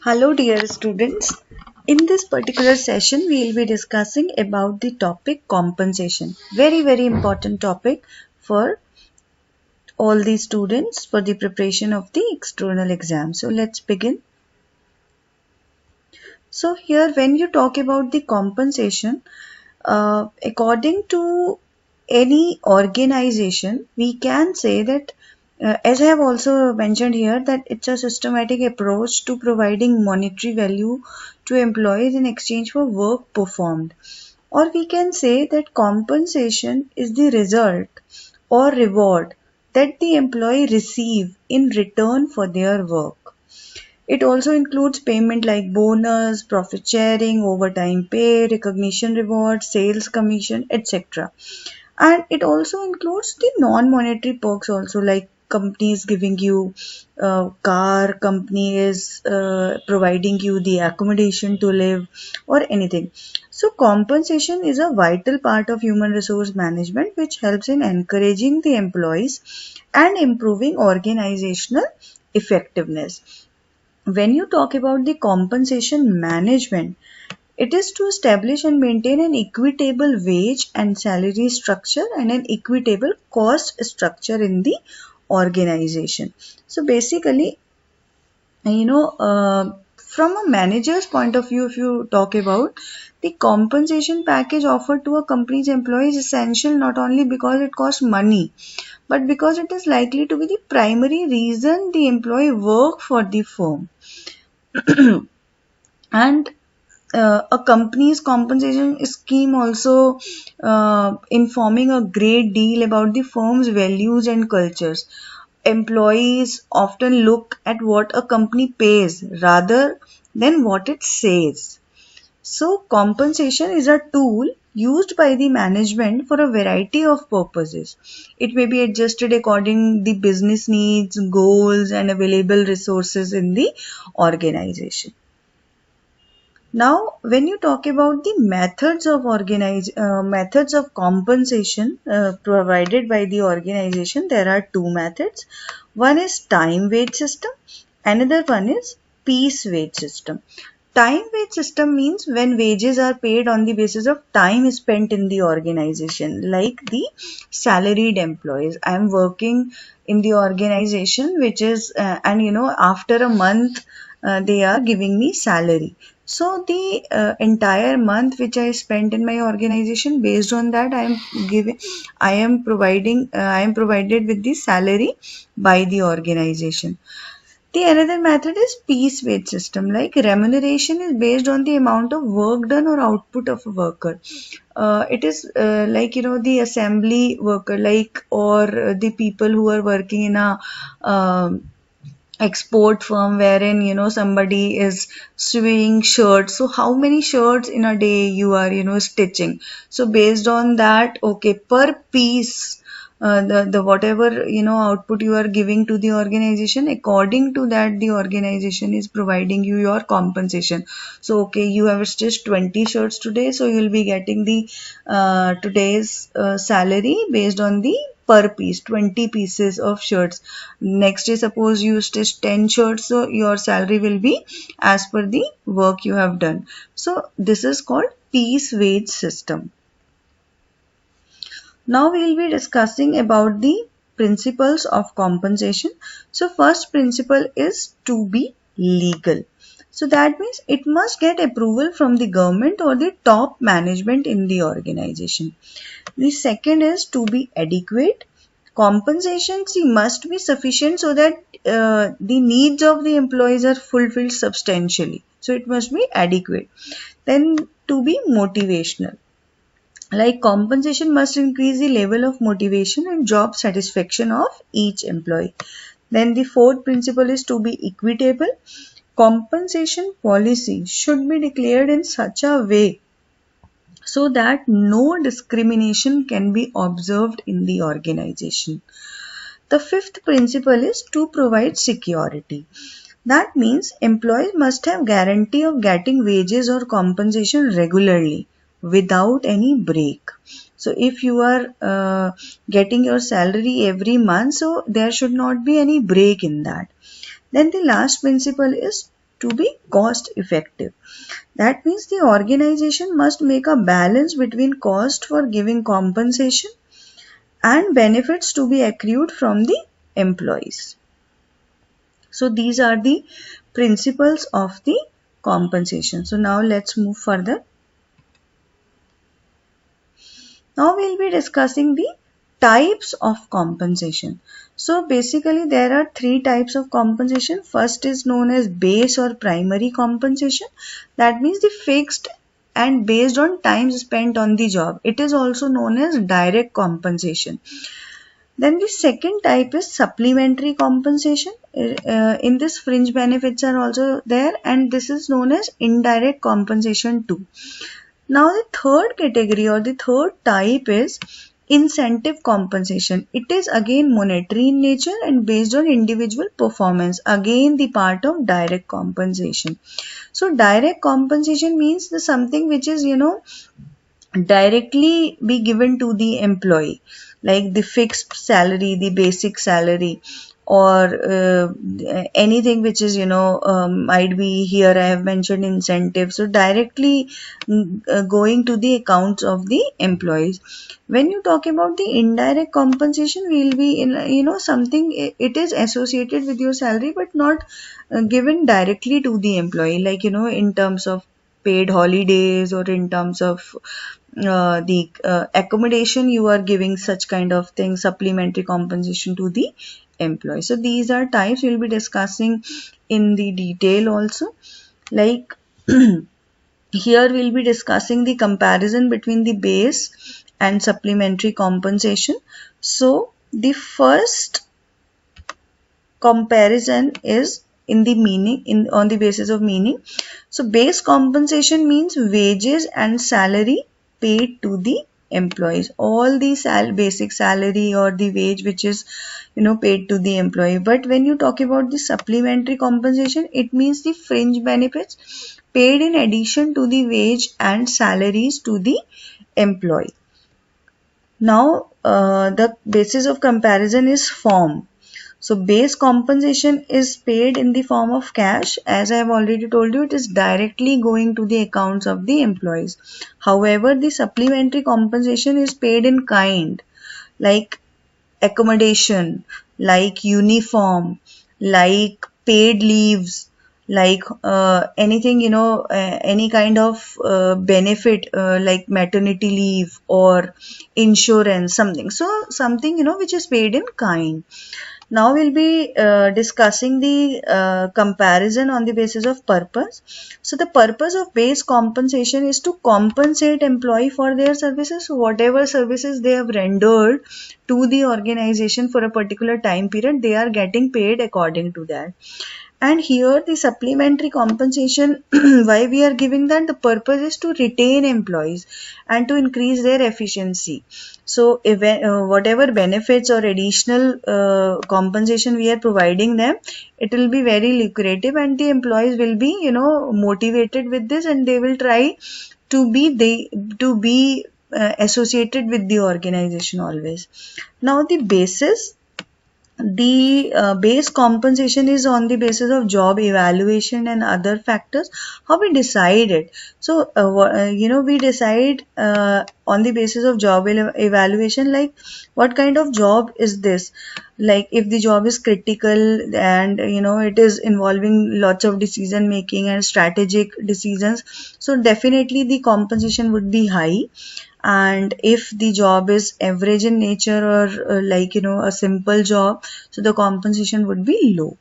Hello dear students. In this particular session we will be discussing about the topic compensation. Very important topic for all the students for the preparation of the external exam. So let's begin. So here when you talk about the compensation, according to any organization, we can say that, as I have also mentioned here, that it's a systematic approach to providing monetary value to employees in exchange for work performed. Or we can say that compensation is the result or reward that the employee receive in return for their work. It also includes payment like bonus, profit sharing, overtime pay, recognition reward, sales commission, etc. And it also includes the non-monetary perks also, like companies giving you car, company is providing you the accommodation to live or anything. So compensation is a vital part of human resource management which helps in encouraging the employees and improving organizational effectiveness. When you talk about the compensation management, it is to establish and maintain an equitable wage and salary structure and an equitable cost structure in the organization. So basically, from a manager's point of view, if you talk about the compensation package offered to a company's employees is essential not only because it costs money, but because it is likely to be the primary reason the employee work for the firm. And a company's compensation scheme also informing a great deal about the firm's values and cultures. Employees often look at what a company pays rather than what it says. So compensation is a tool used by the management for a variety of purposes. It may be adjusted according the business needs, goals, and available resources in the organization. Now, when you talk about the methods of compensation provided by the organization, there are two methods. One is time wage system. Another one is piece wage system. Time wage system means when wages are paid on the basis of time spent in the organization, like the salaried employees. I am working in the organization, which is, and after a month, they are giving me salary. So the entire month which I spent in my organization, based on that, I am provided with the salary by the organization. The another method is piece wage system. Like remuneration is based on the amount of work done or output of a worker. It is like the assembly worker, like or the people who are working in a export firm wherein somebody is sewing shirts. So how many shirts in a day you are stitching. So based on that, okay, per piece, the whatever output you are giving to the organization, according to that the organization is providing you your compensation. So okay, you have stitched 20 shirts today, so you will be getting the today's salary based on the per piece, 20 pieces of shirts. Next day, suppose you stitch 10 shirts, so your salary will be as per the work you have done. So this is called piece wage system. Now we will be discussing about the principles of compensation. So first principle is to be legal. So that means it must get approval from the government or the top management in the organization. The second is to be adequate. Compensation must be sufficient so that the needs of the employees are fulfilled substantially. So it must be adequate. Then to be motivational. Like compensation must increase the level of motivation and job satisfaction of each employee. Then the fourth principle is to be equitable. Compensation policy should be declared in such a way so that no discrimination can be observed in the organization. The fifth principle is to provide security. That means employees must have guarantee of getting wages or compensation regularly without any break. So if you are getting your salary every month, so there should not be any break in that. Then the last principle is to be cost effective. That means the organization must make a balance between cost for giving compensation and benefits to be accrued from the employees. So these are the principles of the compensation. So now let's move further. Now we'll be discussing the types of compensation. So basically there are three types of compensation. First is known as base or primary compensation. That means the fixed and based on time spent on the job. It is also known as direct compensation. Then the second type is supplementary compensation. In this, fringe benefits are also there, and this is known as indirect compensation too. Now the third category or the third type is incentive compensation. It is again monetary in nature and based on individual performance. Again the part of direct compensation. So direct compensation means the something which is directly be given to the employee, like the fixed salary, the basic salary, or anything which is might be, here I have mentioned incentives, so directly going to the accounts of the employees. When you talk about the indirect compensation, will be in something, it is associated with your salary but not given directly to the employee, like in terms of paid holidays or in terms of the accommodation, you are giving such kind of thing, supplementary compensation to the employee. So these are types we'll be discussing in the detail also. Like here we'll be discussing the comparison between the base and supplementary compensation. So the first comparison is in the meaning, on the basis of meaning. So base compensation means wages and salary paid to the employees, all the basic salary or the wage which is paid to the employee. But when you talk about the supplementary compensation, it means the fringe benefits paid in addition to the wage and salaries to the employee. Now the basis of comparison is form. So base compensation is paid in the form of cash. As I have already told you, it is directly going to the accounts of the employees. However, the supplementary compensation is paid in kind, like accommodation, like uniform, like paid leaves, like anything, any kind of benefit, like maternity leave or insurance, something. So something, which is paid in kind. Now we'll be discussing the comparison on the basis of purpose. So the purpose of base compensation is to compensate employee for their services. So whatever services they have rendered to the organization for a particular time period, they are getting paid according to that. And here the supplementary compensation, why we are giving that, the purpose is to retain employees and to increase their efficiency. So if, whatever benefits or additional compensation we are providing them, it will be very lucrative and the employees will be motivated with this, and they will try to be associated with the organization always. Now the base compensation is on the basis of job evaluation and other factors. How we decide it? So we decide on the basis of job evaluation, like what kind of job is this, like if the job is critical and it is involving lots of decision making and strategic decisions, so definitely the compensation would be high. And if the job is average in nature or a simple job, so the compensation would be low.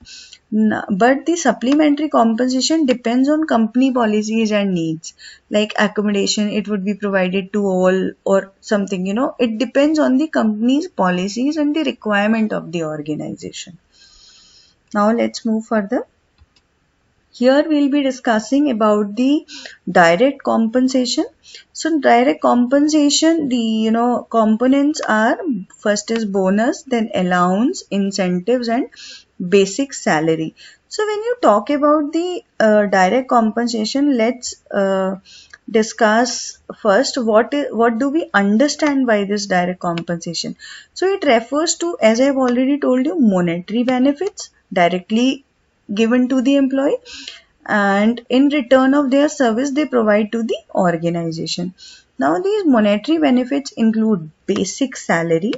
But the supplementary compensation depends on company policies and needs, like accommodation, it would be provided to all or something, it depends on the company's policies and the requirement of the organization. Now let's move further. Here we'll be discussing about the direct compensation. So direct compensation, the components are, first is bonus, then allowance, incentives, and basic salary. So when you talk about the direct compensation, let's discuss first what do we understand by this direct compensation. So it refers to, as I have already told you, monetary benefits directly given to the employee, and in return of their service they provide to the organization. Now these monetary benefits include basic salary,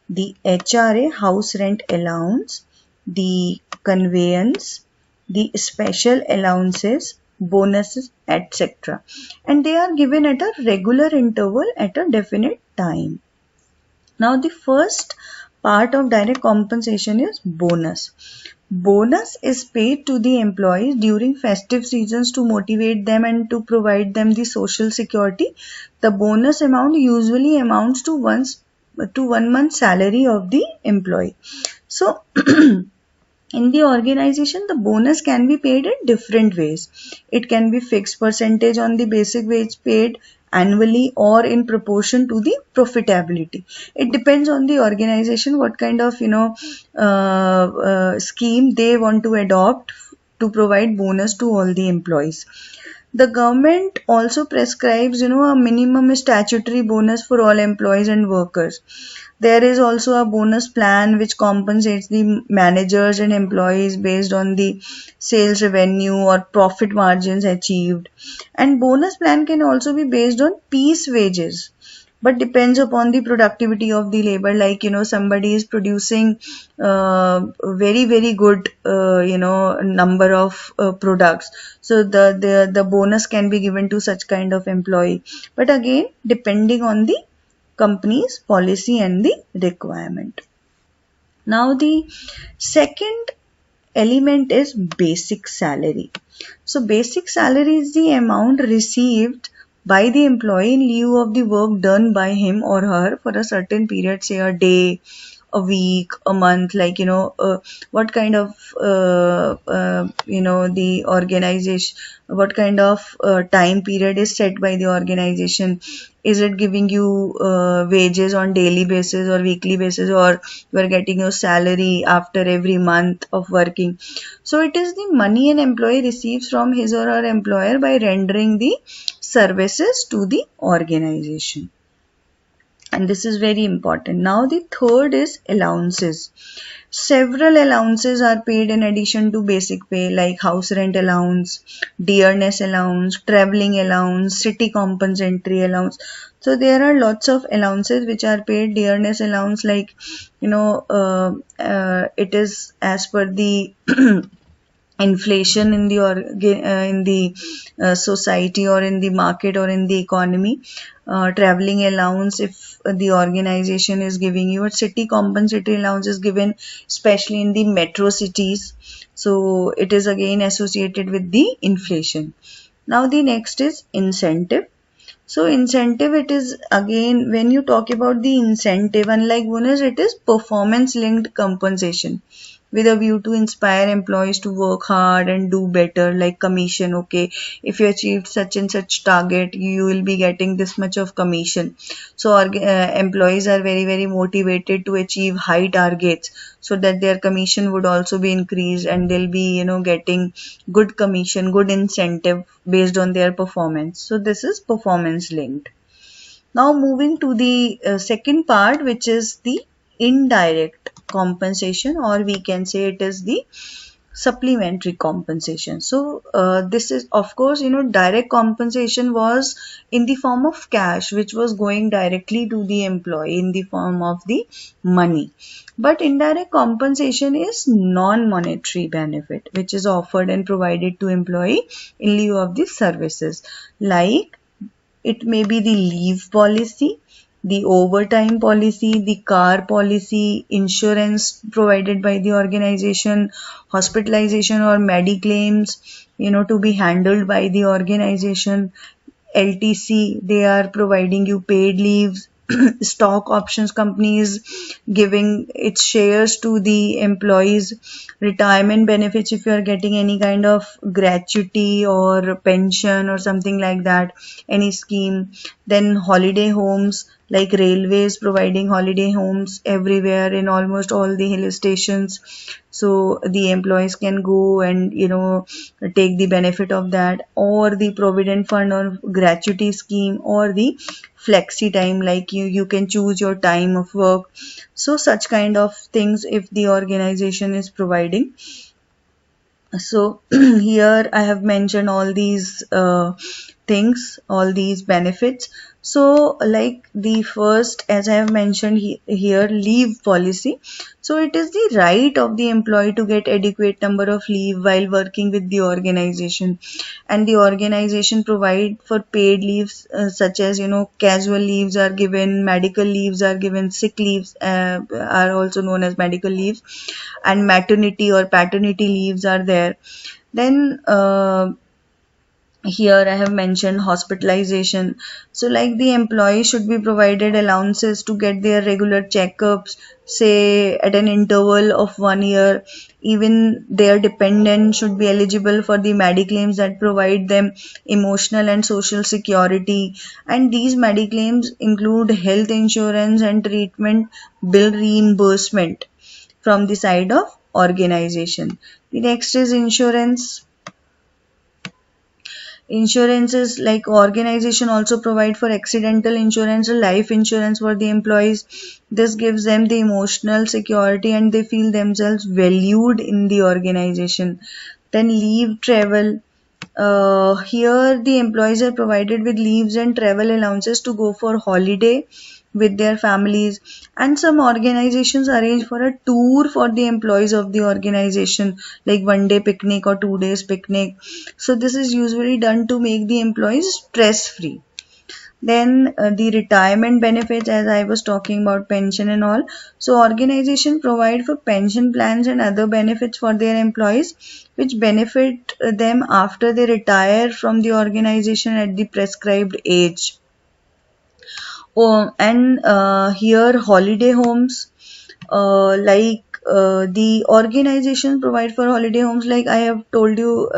the HRA house rent allowance, the conveyance, the special allowances, bonuses, etc. And they are given at a regular interval at a definite time. Now the first part of direct compensation is bonus. Bonus is paid to the employees during festive seasons to motivate them and to provide them the social security. The bonus amount usually amounts to 1 month's salary of the employee. So in the organization, the bonus can be paid in different ways. It can be fixed percentage on the basic wage paid annually or in proportion to the profitability. It depends on the organization what kind of scheme they want to adopt to provide bonus to all the employees. The government also prescribes a minimum statutory bonus for all employees and workers. There is also a bonus plan which compensates the managers and employees based on the sales revenue or profit margins achieved. And bonus plan can also be based on piece wages, but depends upon the productivity of the labor. Like somebody is producing very very good number of products, so the bonus can be given to such kind of employee, but again depending on the company's policy and the requirement. Now the second element is basic salary. So basic salary is the amount received by the employee in lieu of the work done by him or her for a certain period, say a day, a week, a month, like what kind of the organization, what kind of time period is set by the organization. Is it giving you wages on daily basis or weekly basis, or you are getting your salary after every month of working? So it is the money an employee receives from his or her employer by rendering the services to the organization. And this is very important. Now the third is allowances. Several allowances are paid in addition to basic pay, like house rent allowance, dearness allowance, traveling allowance, city compensatory allowance. So there are lots of allowances which are paid. Dearness allowance, like it is as per the inflation in the society or in the market or in the economy. Traveling allowance, if the organization is giving you, a city compensatory allowance is given especially in the metro cities, so it is again associated with the inflation. Now the next is incentive. So incentive, it is again, when you talk about the incentive, unlike bonus, it is performance linked compensation with a view to inspire employees to work hard and do better, like commission. Okay, if you achieved such and such target, you will be getting this much of commission. So employees are very very motivated to achieve high targets, so that their commission would also be increased, and they'll be getting good commission, good incentive based on their performance. So this is performance linked. Now moving to the second part, which is the indirect compensation, or we can say it is the supplementary compensation. So this is, of course, direct compensation was in the form of cash, which was going directly to the employee in the form of the money. But indirect compensation is non-monetary benefit which is offered and provided to employee in lieu of the services, like it may be the leave policy, the overtime policy, the car policy, insurance provided by the organization, hospitalization or mediclaims, to be handled by the organization. LTC, they are providing you paid leaves. Stock options company is giving its shares to the employees. Retirement benefits, if you are getting any kind of gratuity or pension or something like that, any scheme. Then holiday homes, like railways providing holiday homes everywhere in almost all the hill stations, so the employees can go and take the benefit of that. Or the provident fund or gratuity scheme, or the flexi time, like you can choose your time of work. So such kind of things if the organization is providing. So here I have mentioned all these things, all these benefits. So like the first, as I have mentioned here, leave policy. So it is the right of the employee to get adequate number of leave while working with the organization, and the organization provide for paid leaves, such as, casual leaves are given, medical leaves are given, sick leaves are also known as medical leaves, and maternity or paternity leaves are there. Then here I have mentioned hospitalization. So like the employee should be provided allowances to get their regular checkups, say at an interval of 1 year. Even their dependent should be eligible for the mediclaims that provide them emotional and social security. And these mediclaims include health insurance and treatment bill reimbursement from the side of organization. The next is insurance. Insurances, like organization also provide for accidental insurance or life insurance for the employees. This gives them the emotional security and they feel themselves valued in the organization. Then leave travel. Here the employees are provided with leaves and travel allowances to go for holiday with their families, and some organizations arrange for a tour for the employees of the organization, like 1 day picnic or 2 days picnic. So this is usually done to make the employees stress free. Then the retirement benefits, as I was talking about pension and all. So organization provide for pension plans and other benefits for their employees, which benefit them after they retire from the organization at the prescribed age. Oh, and here holiday homes, the organization provide for holiday homes, like I have told you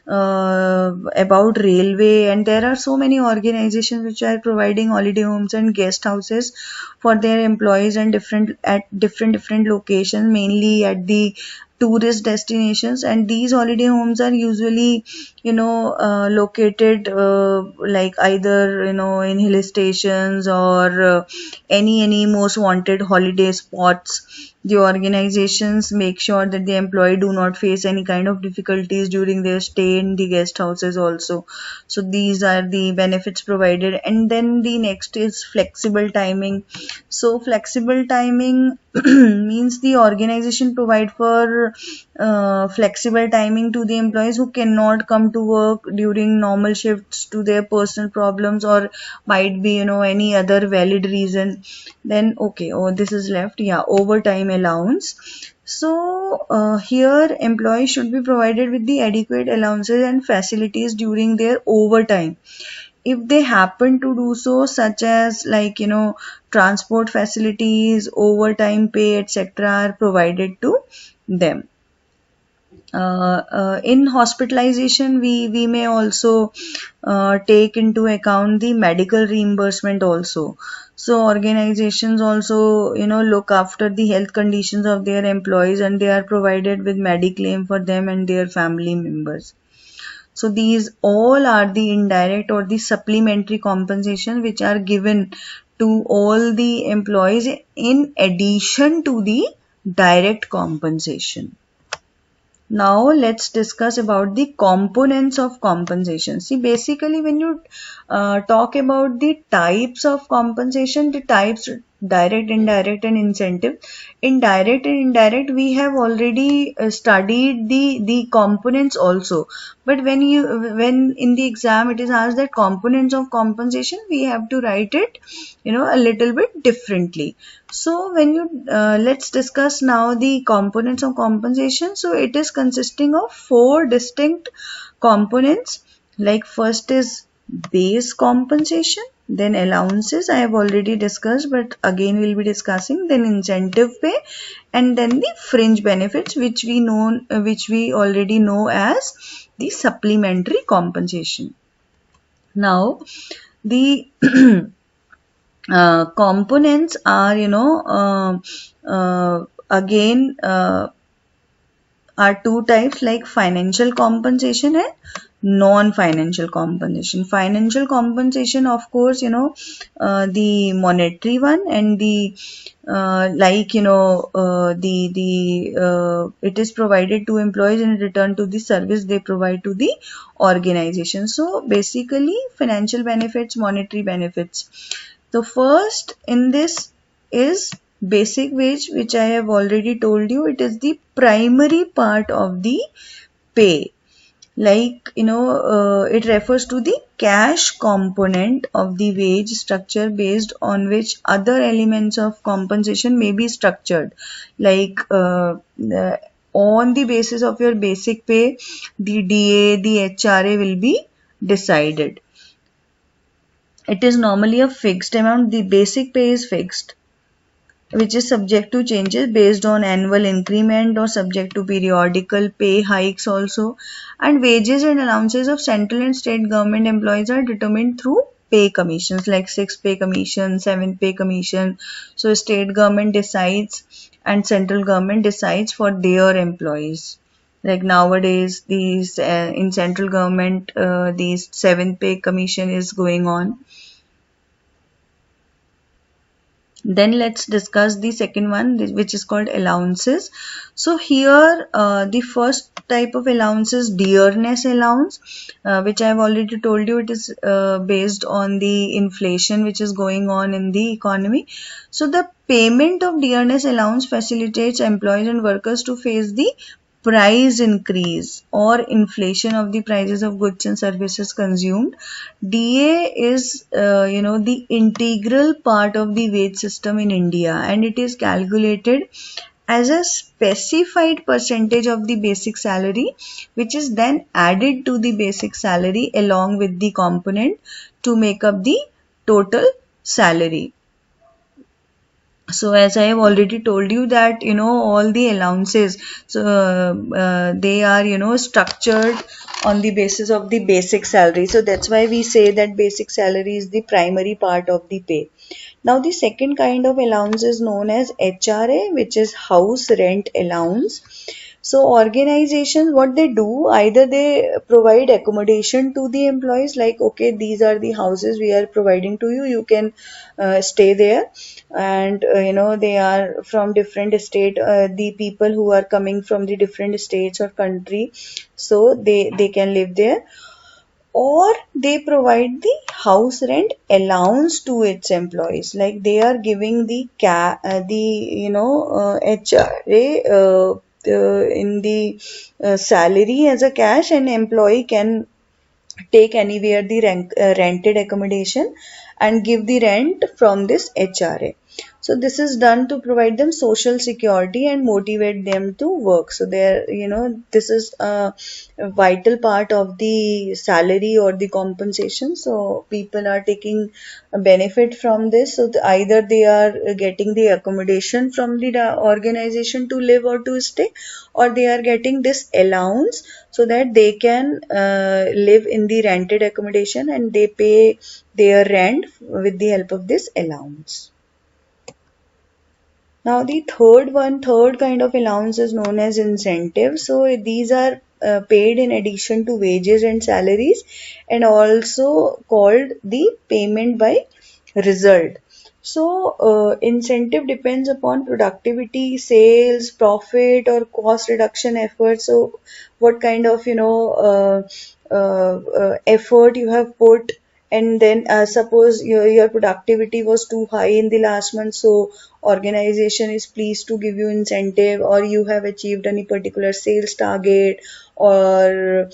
about railway, and there are so many organizations which are providing holiday homes and guest houses for their employees, and different locations, mainly at the tourist destinations. And these holiday homes are usually located like either in hill stations or any most wanted holiday spots. The organizations make sure that the employee do not face any kind of difficulties during their stay in the guest houses also. So these are the benefits provided. And then the next is flexible timing. So flexible timing means the organization provide for flexible timing to the employees who cannot come to work during normal shifts to their personal problems, or might be any other valid reason. Then okay, oh, this is left, yeah, overtime allowance. So here employees should be provided with the adequate allowances and facilities during their overtime, if they happen to do so, such as transport facilities, overtime pay, etc. are provided to them. In hospitalization, we may also take into account the medical reimbursement also. So organizations also look after the health conditions of their employees, and they are provided with mediclaim for them and their family members. So these all are the indirect or the supplementary compensation which are given to all the employees in addition to the direct compensation. Now let's discuss about the components of compensation. See, basically when you talk about the types of compensation, the types direct, indirect and incentive. In direct and indirect, we have already studied the components also. But when in the exam it is asked that components of compensation, we have to write it a little bit differently. So when you let's discuss now the components of compensation. So it is consisting of 4 distinct components. Like first is base compensation, then allowances, I have already discussed, but again we'll be discussing, then incentive pay, and then the fringe benefits, which we already know as the supplementary compensation. Now the components are again are 2 types, like financial compensation and non-financial compensation. Financial compensation, of course, the monetary one, and the it is provided to employees in return to the service they provide to the organization. So basically, financial benefits, monetary benefits. The first in this is basic wage, which I have already told you. It is the primary part of the pay. It refers to the cash component of the wage structure based on which other elements of compensation may be structured. On the basis of your basic pay, the DA, the HRA will be decided. It is normally a fixed amount. The basic pay is fixed, which is subject to changes based on annual increment or subject to periodical pay hikes also. And wages and allowances of central and state government employees are determined through pay commissions, like 6th pay commission, 7th pay commission. So state government decides and central government decides for their employees. Like nowadays, these in central government, these 7th pay commission is going on. Then let's discuss the second one, which is called allowances. So here the first type of allowance is dearness allowance, which I have already told you. It is based on the inflation which is going on in the economy. So the payment of dearness allowance facilitates employees and workers to face the price increase or inflation of the prices of goods and services consumed. DA is the integral part of the wage system in India, and it is calculated as a specified percentage of the basic salary, which is then added to the basic salary along with the component to make up the total salary. So as I have already told you that, all the allowances, so they are, structured on the basis of the basic salary. So that's why we say that basic salary is the primary part of the pay. Now the second kind of allowance is known as HRA, which is house rent allowance. So organizations, what they do, either they provide accommodation to the employees, like, okay, these are the houses we are providing to you, you can stay there. And they are from different state, the people who are coming from the different states or country, so they can live there. Or they provide the house rent allowance to its employees, like they are giving the HRA in the salary as a cash, and employee can take anywhere the rented accommodation and give the rent from this HRA. So this is done to provide them social security and motivate them to work. So this is a vital part of the salary or the compensation. So people are taking a benefit from this. So either they are getting the accommodation from the organization to live or to stay, or they are getting this allowance so that they can live in the rented accommodation, and they pay their rent with the help of this allowance. Now the third kind of allowance is known as incentive. So these are paid in addition to wages and salaries, and also called the payment by result. So incentive depends upon productivity, sales, profit, or cost reduction efforts. So what kind of effort you have put, and then suppose your productivity was too high in the last month, so organization is pleased to give you incentive, or you have achieved any particular sales target, or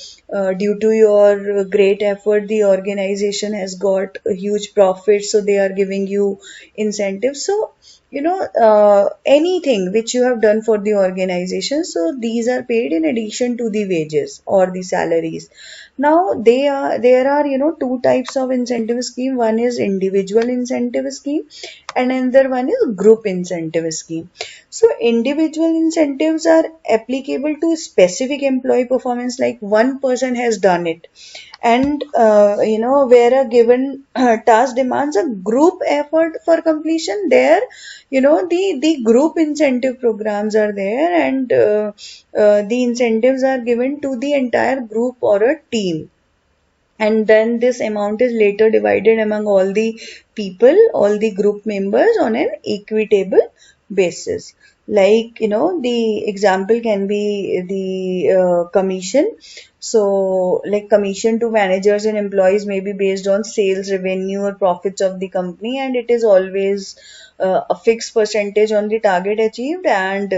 due to your great effort the organization has got a huge profit, so they are giving you incentive. So anything which you have done for the organization, so these are paid in addition to the wages or the salaries. Now there are two types of incentive scheme. One is individual incentive scheme, and another one is group incentive scheme. So individual incentives are applicable to specific employee performance, like one person has done it, and where a given task demands a group effort for completion, there the group incentive programs are there, and the incentives are given to the entire group or a team. and then this amount is later divided among all the people, all the group members on an equitable basis. Like, the example can be the commission. So, like, commission to managers and employees may be based on sales revenue or profits of the company, and it is always a fixed percentage on the target achieved, and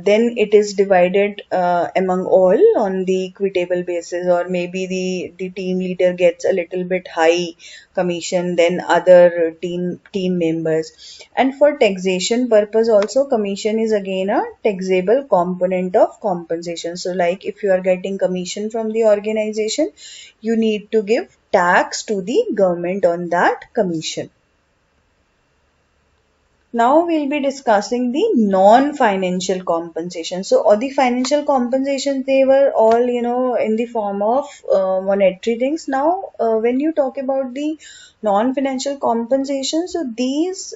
then it is divided among all on the equitable basis, or maybe the team leader gets a little bit high commission than other team members. And for taxation purpose also, commission is again a taxable component of compensation. So like, if you are getting commission from the organization, you need to give tax to the government on that commission. Now we'll be discussing the non-financial compensation. So all the financial compensations, they were all, in the form of monetary things. Now, when you talk about the non-financial compensation, so these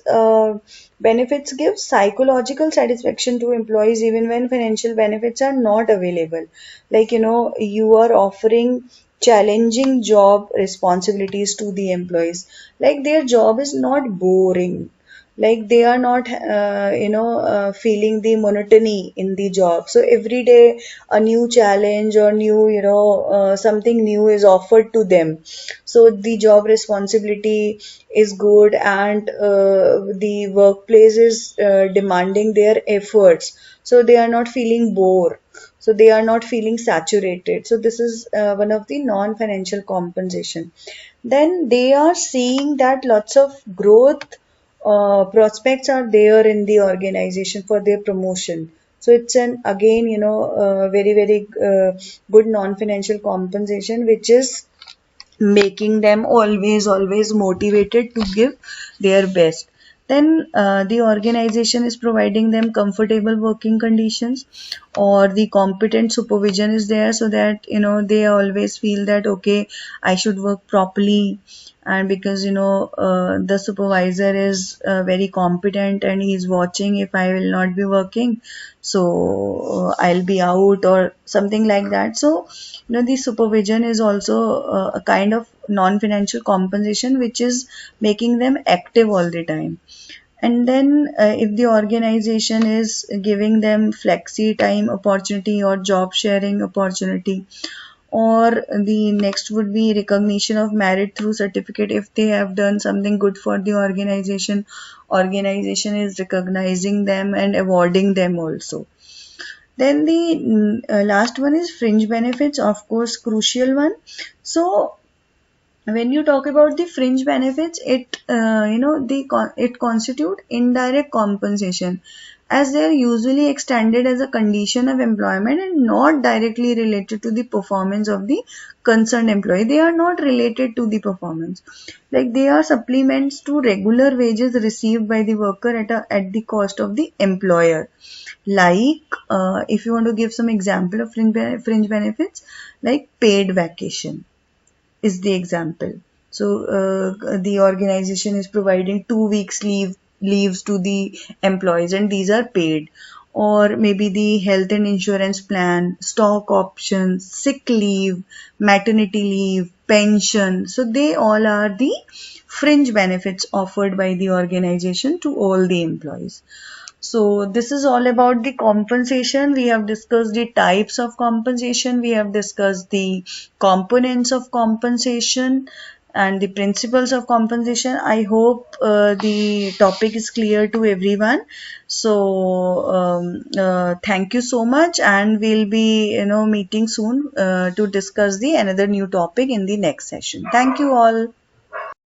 benefits give psychological satisfaction to employees even when financial benefits are not available. Like, you are offering challenging job responsibilities to the employees. Like, their job is not boring, like they are not feeling the monotony in the job. So every day a new challenge or new, something new is offered to them. So the job responsibility is good, and the workplace is demanding their efforts, so they are not feeling bored, so they are not feeling saturated. So this is one of the non financial compensation. Then they are seeing that lots of growth prospects are there in the organization for their promotion. So it's an again, very very good non-financial compensation, which is making them always motivated to give their best. Then the organization is providing them comfortable working conditions, or the competent supervision is there, so that they always feel that okay, I should work properly. And because the supervisor is very competent and he's watching if I will not be working, so I'll be out or something like that. So the supervision is also a kind of non-financial compensation, which is making them active all the time. And then if the organization is giving them flexi time opportunity or job sharing opportunity, or the next would be recognition of merit through certificate. If they have done something good for the organization is recognizing them and awarding them also. Then the last one is fringe benefits, of course, crucial one. So when you talk about the fringe benefits, it constitute indirect compensation, as they are usually extended as a condition of employment and not directly related to the performance of the concerned employee. They are not related to the performance, like they are supplements to regular wages received by the worker at the cost of the employer. Like, if you want to give some example of fringe benefits, like paid vacation is the example. So the organization is providing 2 weeks leaves to the employees, and these are paid. Or maybe the health and insurance plan, stock options, sick leave, maternity leave, pension. So they all are the fringe benefits offered by the organization to all the employees. So this is all about the compensation. We have discussed the types of compensation. We have discussed the components of compensation and the principles of compensation. I hope the topic is clear to everyone. So thank you so much, and we'll be meeting soon to discuss the another new topic in the next session. Thank you all.